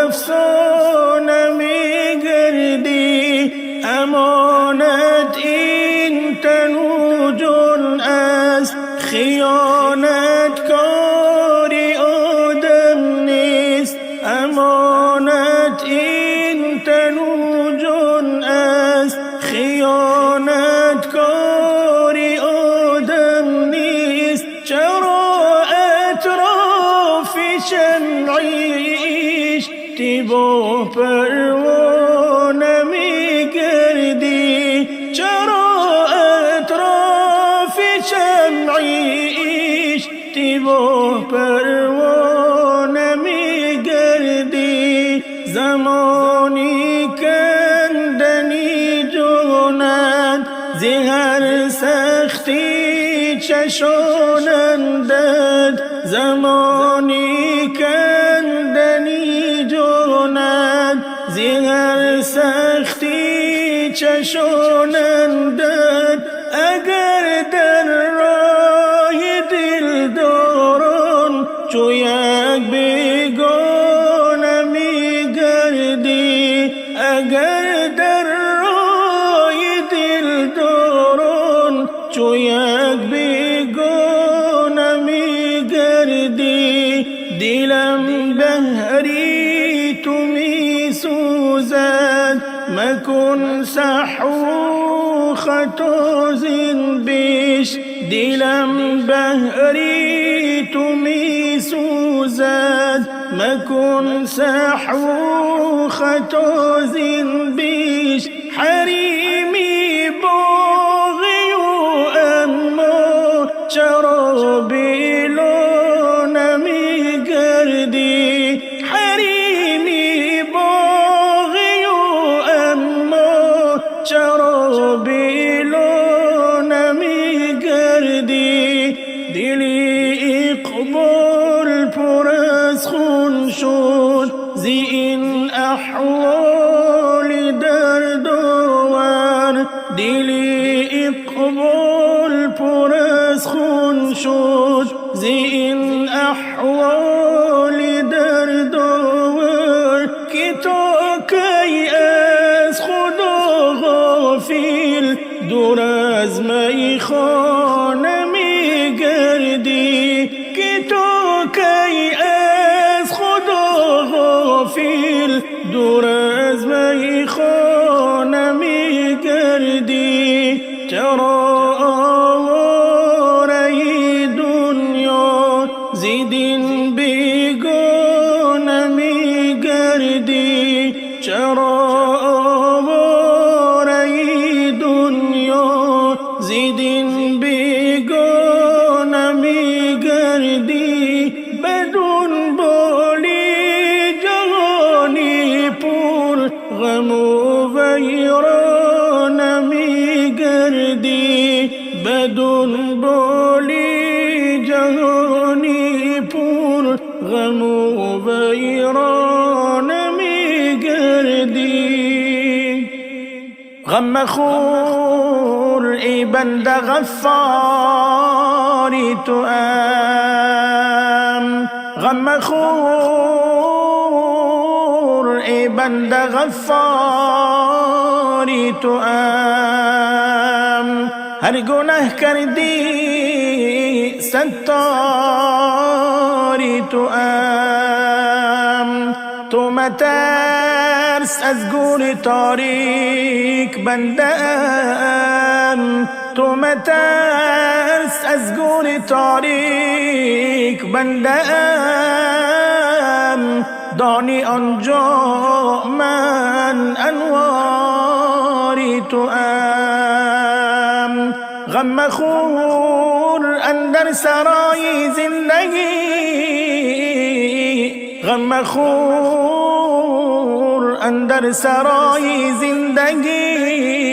افسانه میگردی؟ امانت این تن و جان است، خیانت کاری آدم نیست. امانت این تن و جان است، خیانت کاری آدم نیست. چرا اطراف شمعیش با پروانه میگردی؟ چرا اطراف شمعیش با پروانه میگردی؟ زمانی کندنی جانت زهر سختی چشانندت. زمانی کندنی جانت زهر سختی چشانندت. اگر در راه دلداران چو یک بیگانه میگردی؟ اگر در راه دلداران چو یک بیگانه میگردی؟ دلم بهری تو میسوزد، مکن سحو خطا زین بیش. دلم بهری تو میسوزد، مکن سحو خطا زین بیش. حریمی باغی و اما چرا بیلا نمیگردی؟ حریمی باغی و اما چرا بیلا نمیگردی؟ دلی اقبال پر از خون شد زی این احوال دردآور. دلی اقبال پر از خون شد زی این احوال دردآور. که تا کی از خدا غافل دور از میخانه میگردی؟ که تا کی از خدا غافل دور از میخانه میگردی؟ چرا ای دنیا زیدین بیگانه میگردی؟ چرا ای دنیا زیدین بیگانه میگردی؟ بدون بالی جهانی پر غم و ویران میگردی؟ بدون بالی جهانی پر غم و ویران میگردی؟ غم خور ای بنده غفار توام غم خور ای بنده غفاری توام هر گناه کردی ستاری توام تو مترس از گور تاریک بنده ام تو مترس از گور تاریک بنده ام دانی آنجا من انواری توام غم خور اندر سرای زندگی غم خور اندر سرای زندگی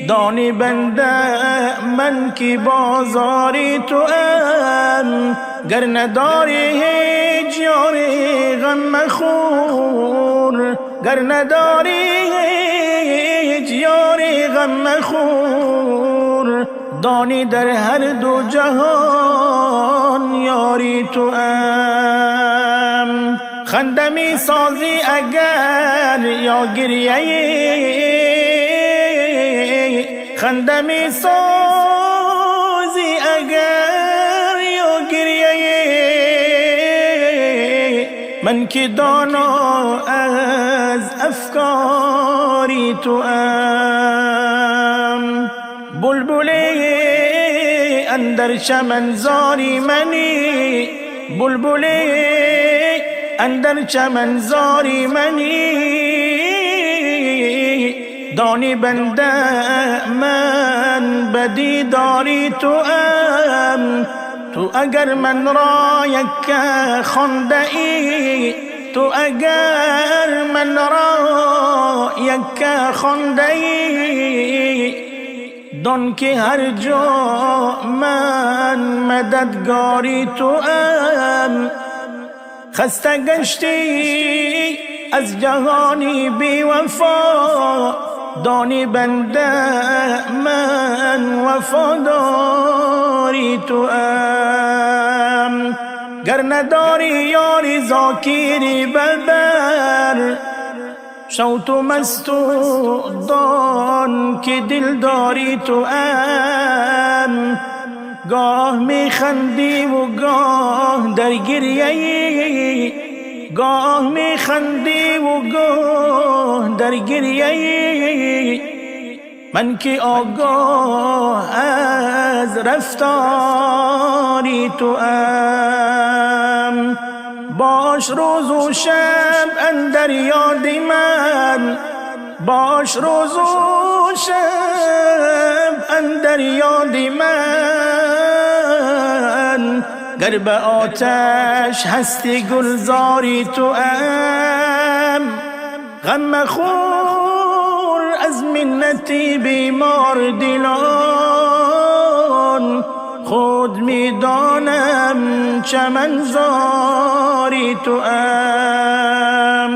دانی بنده من کی بازاری توام گر نداری هیچ یاری غم خور گر نداری هیچ یاری غم خور دانی در هر دو جهان یاری توام خنده می سازی اگر یا گریه خنده می سازی اگر یا گریه من که دانا از افکاری توام بلبلی اندر چمنزاری منی بلبلی اندر چمنزاری منی دانی بنده من بدی داری توام تو اگر من را یک خونده ای تو اگر من را یک خونده ای دان که هر جا من مددگاری توام خسته گشتی از جهانی بی وفا دانی بنده من وفاداری توام گر نداری یاری ذاکری ببر شو تو مستو دان که دل داری توام گاه می خندی و گاه در گریه گاه می خندی و گاه در گریه من که آگاه از رفتاری توام باش روز و شب اندر یاد من باش روز و شب اندر یاد من گر به آتش هستی گلزاری توام غم خور از منتی بیمار دلان خود میدانم چمنزاری توام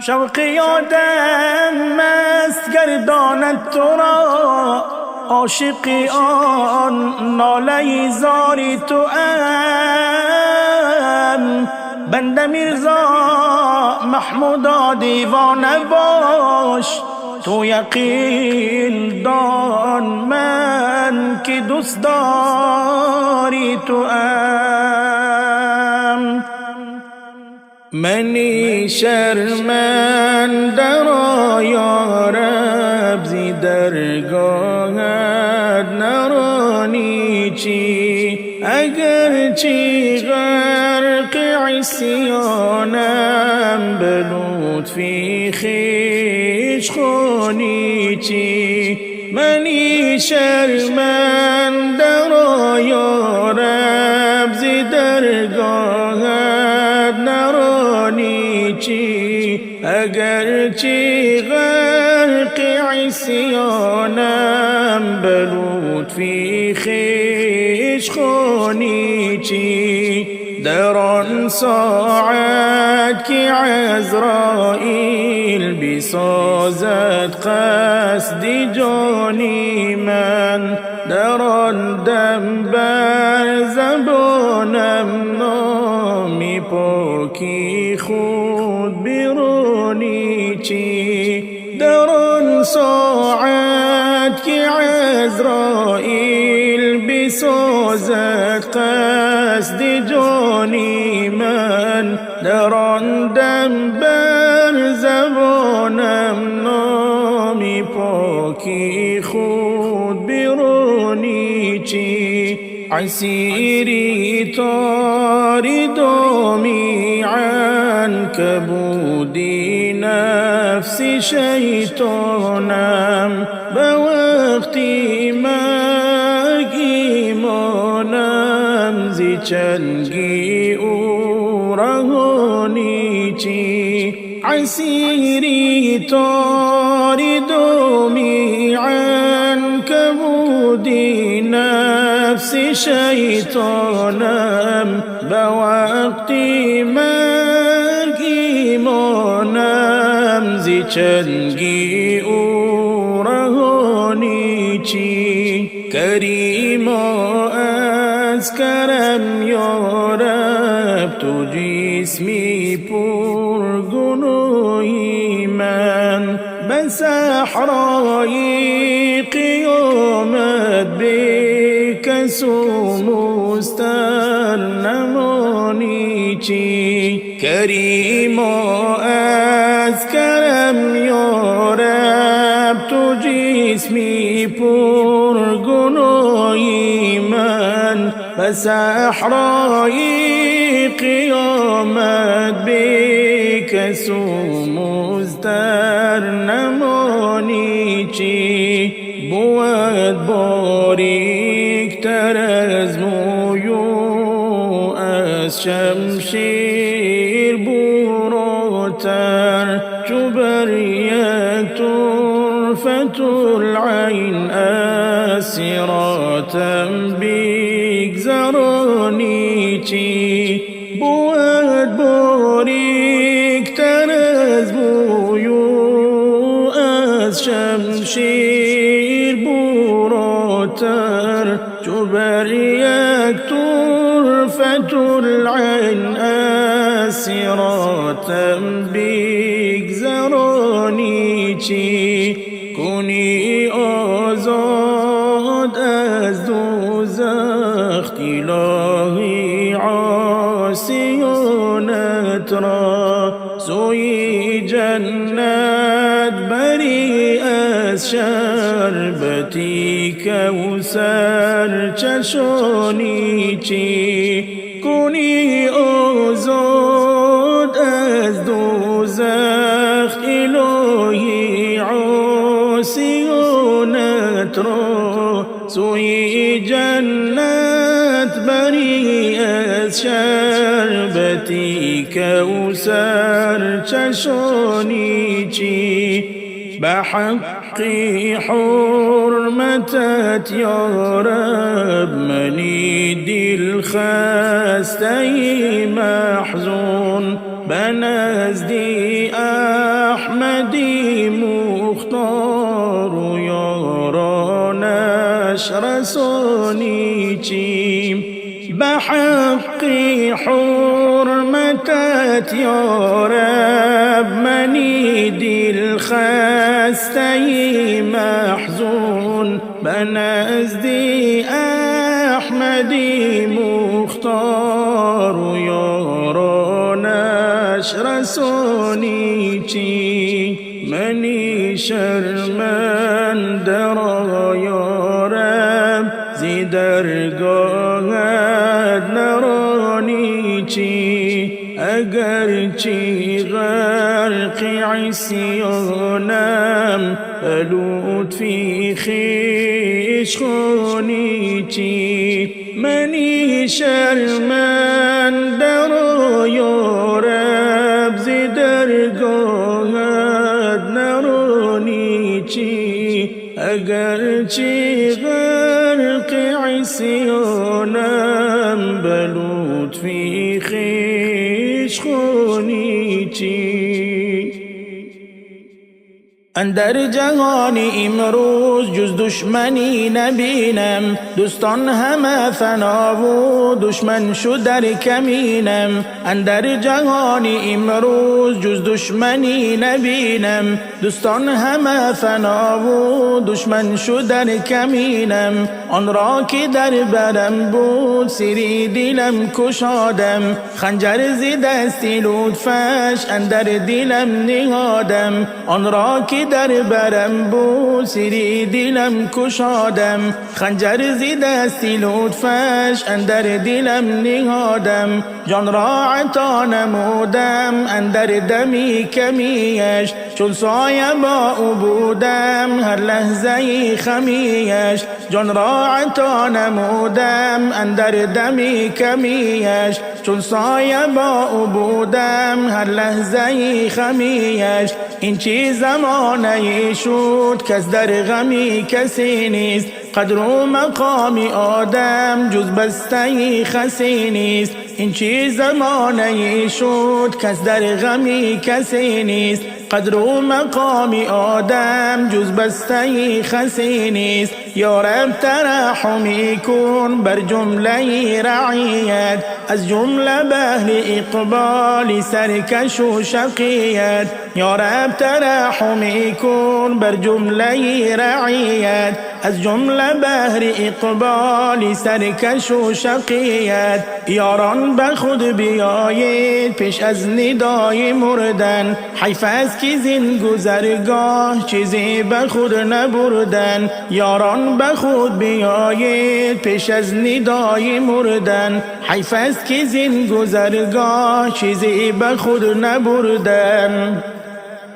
شوق یادم مست گرداند تو را عاشقی آن ناله زاری توام بنده میرزا محمودا دیوانه باش تو یقین دان من که دوست داری توام منی شرمنده را یا رب زی درگاهت نرانی چی اگر چی غرق عصیانم به لطفی خویش خونی چی منی شرمنده را یا رب زی درگاهت نرانی چی اگر چی غرق عصیانم به لطفی خویش خونی چی در آن ساعت که عزرائیل بسازد قصد جانی من دراندم بر زبانم نامی پاکی خود بیرونی چی در آن ساعت که عزرائیل بسازد قصد جانی من در آن دم بر زبانم نامی پاکی خود بیرونی چی عسیری تارد میعن کبودی نفس شیطانم به وقتی مرگ ایمانم زی چنگی او رهانی چی عسیری تارد میعن کبودی نفس شیطانم به وقتی مرگ ایمانم زی چنگی او رهانی چی کریما از کرم یارب تو جسمی پر گناهی من به صحرای قیامت بکس و مستنمانی چی کریما از کرم یارب تو جسمی پر گناهی من به صحرای قیامت بکس و مستنمانی چی بود باریکتر از مویو از شمشیر براتر چو بر یک طرفت العین اسیراتم بگذرانی چی بود باریکتر از مویو از شمشیر براتر چو بر یک طرفت العین اسیراتم بگذرانی چی کنی آزاد از دوزخ الهی عاصیانت را سوی جنت بری از شربتی کوثر چشانی چی کنی آزاد از دوزخ الهی عاصیانت را سوی جنت بری از شربتی کوثر چشانی چی بحق حرمتت یا رب منی دل خسته محزون به نزدی احمدی مختار و یارانش رسانی چی بحق حرمتت یا رب منی دل خسته محزون به نزدی احمدی مختار و یارانش رسانی چی منی شرمنده را یا رب زی درگاهت نرانی چی اگر چی غرق عصیانم بلطفی خویش خانی چی منی شرمنده را یا رب زی درگاهت نرانی چی اگر چی غرق عصیانم بلطفی خویش خانی چی اندر جهان امروز جز دشمنی نبینم، دوستان همه فنا و دشمن شد در کمینم. اندر جهان امروز جز دشمنی نبینم، دوستان همه فنا و دشمن شد در کمینم. آن را که در برم بود سری دلم کشادم، خنجر ز دست لطفش اندر دلم نهادم. آن را که در برم بود سری دلم کشادم، خنجر ز دست لطفش اندر دلم نهادم. جان را عطا نمودم اندر دمی کمیش، چون سایه با او بودم هر لحظه خمیش. جان را عطا نمودم اندر دمی کمیش، چون سایه با او بودم هر لحظه خمیش. این چی زمانه شد کس در غمی کسی نیست، قدر و مقام آدم جز بسته خسی نیست. این چی زمانه شد کس در غمی کسی نیست، قدر و مقام آدم جز بسته خسی نیست. یا رب ترحمی کن بر جمله رعیت، از جمله بهر اقبال سرکش و شقیت. یا رب ترحمی کن بر جمله رعیت، از جمله بهر اقبال سرکش و شقیت. یاران به خود بیایید پیش از ندای مردن، حیف است که زین گذرگاه چیزی به خود نبردن. یاران به خود بیایید پیش از ندای مردن، حیف است که زین گذرگاه چیزی به خود نبردن.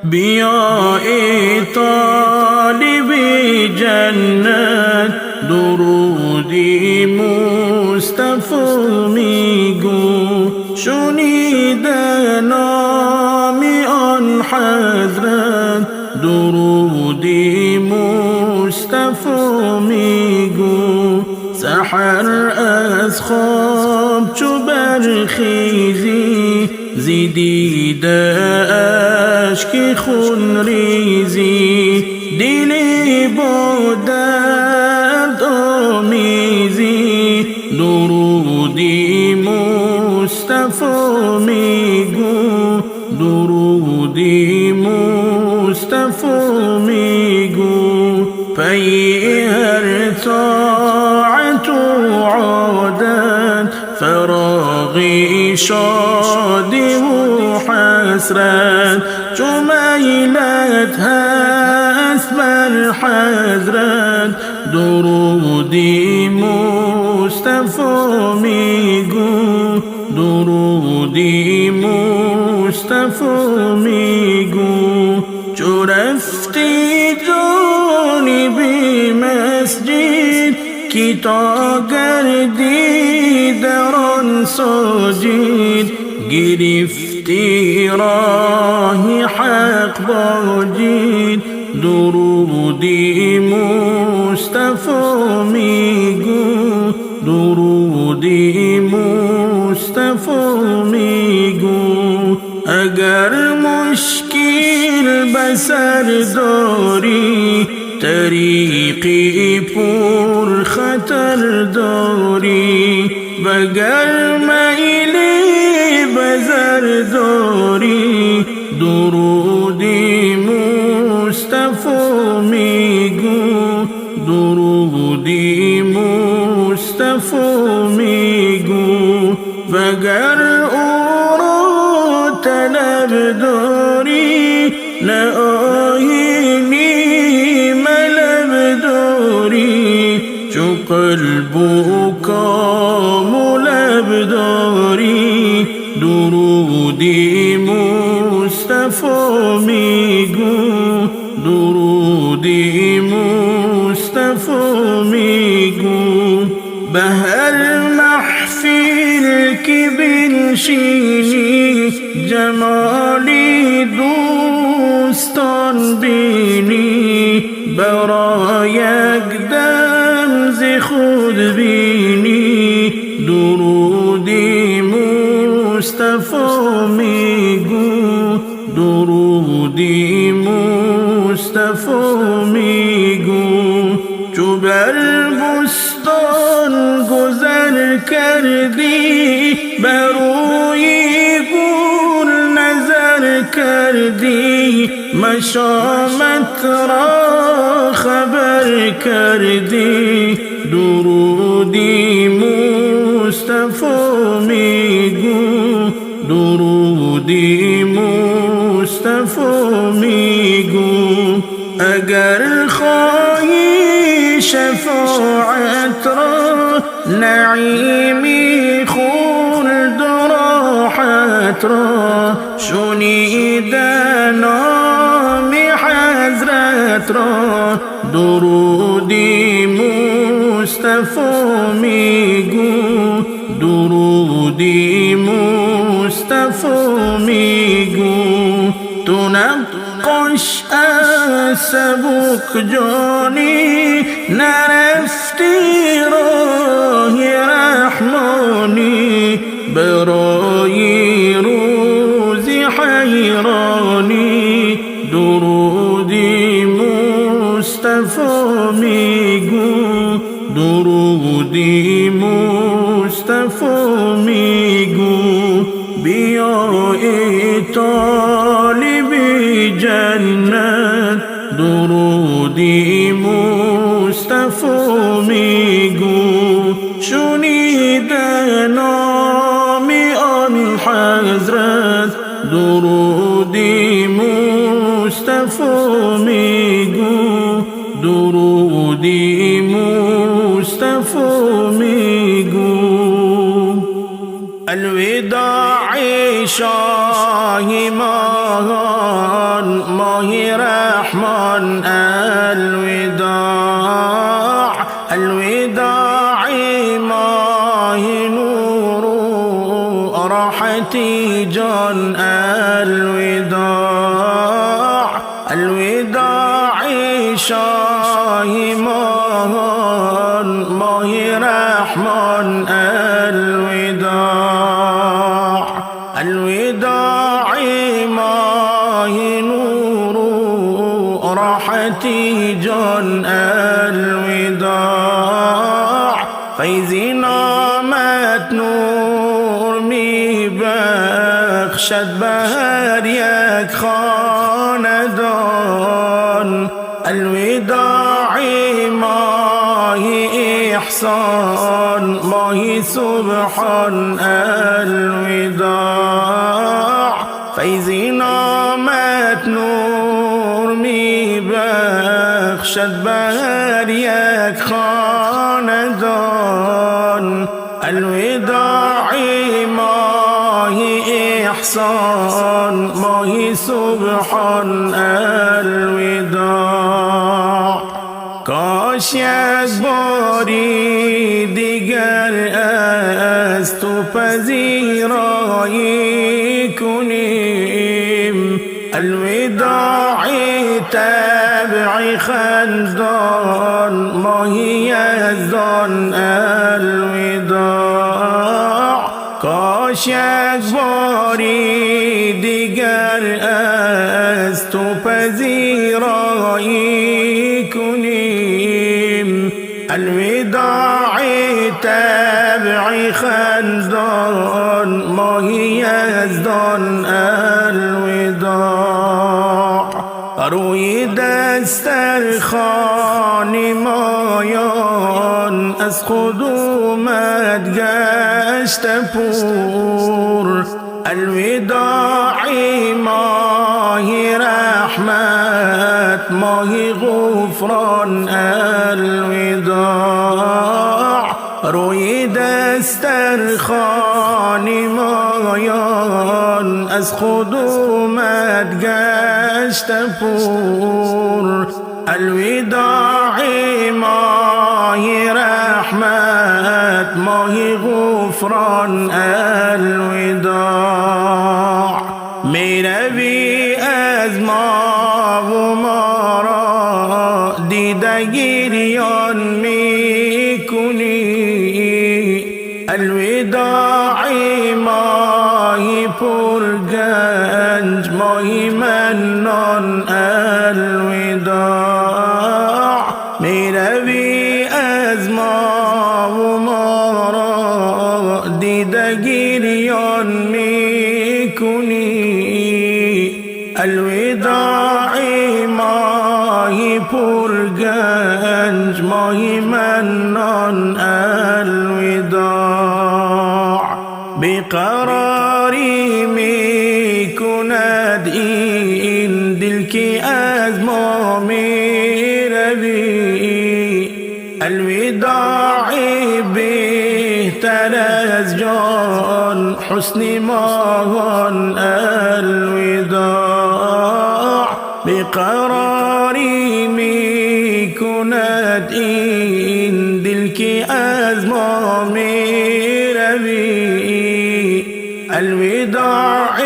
بیا ای طالب جنت درودی مصطفی میگو، شنیده نام آن حضرت درودی مصطفی میگو. سحر از خواب چو برخیزی، زیدیده اشک خون ریزی، دلی با درد آمیزی درودی مصطفی میگو، درودی مصطفی میگو. پی هر طاعت و عادت فراغی شادی و حسرت، چو میلت هست بر حضرت درودی مصطفی میگو، درودی مصطفی میگو. چو رفتی جانبی مسجد کی تا گردی در آن ساجد، گرفتی راه حق با جید درودی مصطفی میگو، درودی مصطفی میگو. اگر مشکل بسر داری، طریقی پر خطر داری، وگر میلی بزر داری درودی مصطفی میگو، درودی مصطفی میگو. وگر او را طلب داری، نه آیینی ملب داری، چو قلب و کام و لب داری درودی مصطفی میگو، درودی مصطفی میگو. به هر محفل که بنشینی، جمالی دوستان بینی، برای یک دم ز خود بینی درودی مصطفی میگو، درودی مصطفی مصطفی میگو چو بر بستان گذر کردی بر روی گل نظر کردی مشامت را خبر کردی درودی مصطفی میگو درودی مصطفی میگو اگر خواهی شفاعت را نعیمی خلد راحت را شنیدن نام حضرت را درودی مصطفی میگو درودی مصطفی میگو تو نقاش از سبک جانی نرفتی راه رحمانی برای روزی حیرانی درودی مصطفی میگو درودی مصطفی میگو بیا ای طالب جنت درودی مصطفی میگو شنیدن نام آن حضرت درودی مصطفی میگو درودی مصطفی میگو الوداع شاه ماهان ماه رحمان الوداع الوداع ماه نور راحتی جان الوداع الوداع شاه ماهان ماه رحمان الوداع الوداع ماه نور راحتی جان الوداع فیضی نامت نور می بخشد بهر یک خاندان الوداع ماه احسان ماه سبحان الوداع فیضی نامت نور می بخشد بهر یک خاندان الوداع ماه احسان ماه سبحان الوداع کاش یک باری دیگر از تو پذیرایی کنیم الوداع تبع خندان ماهی یزدان الوداع کاش یک باری دیگر از تو پذیرایی کنیم الوداع تبع خندان ماهی یزدان الوداع روی دسترخوان مایان از خود اومد گشت پور الوداع ماه رحمت ماه غفران الوداع روی دسترخوان مایان از خود اومد گشت پور الوداع ماه رحمت ماه غفران الوداع می روی از ما و ما را دیده گریان می کنی الوداع ماهی پرگنج ماهی منان الوداع میروی از ما و ما را دیده گریان میکنی الوداع ماهی پرگنج ماهی منان الوداع بیقراری میکند این دل که از ما میروی الوداع بهتر از جان حسن ماهان الوداع بیقراری میکند این دل که از ما میروی الوداع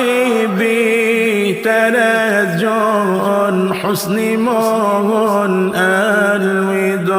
بهتر از جان حسن ماهان الوداع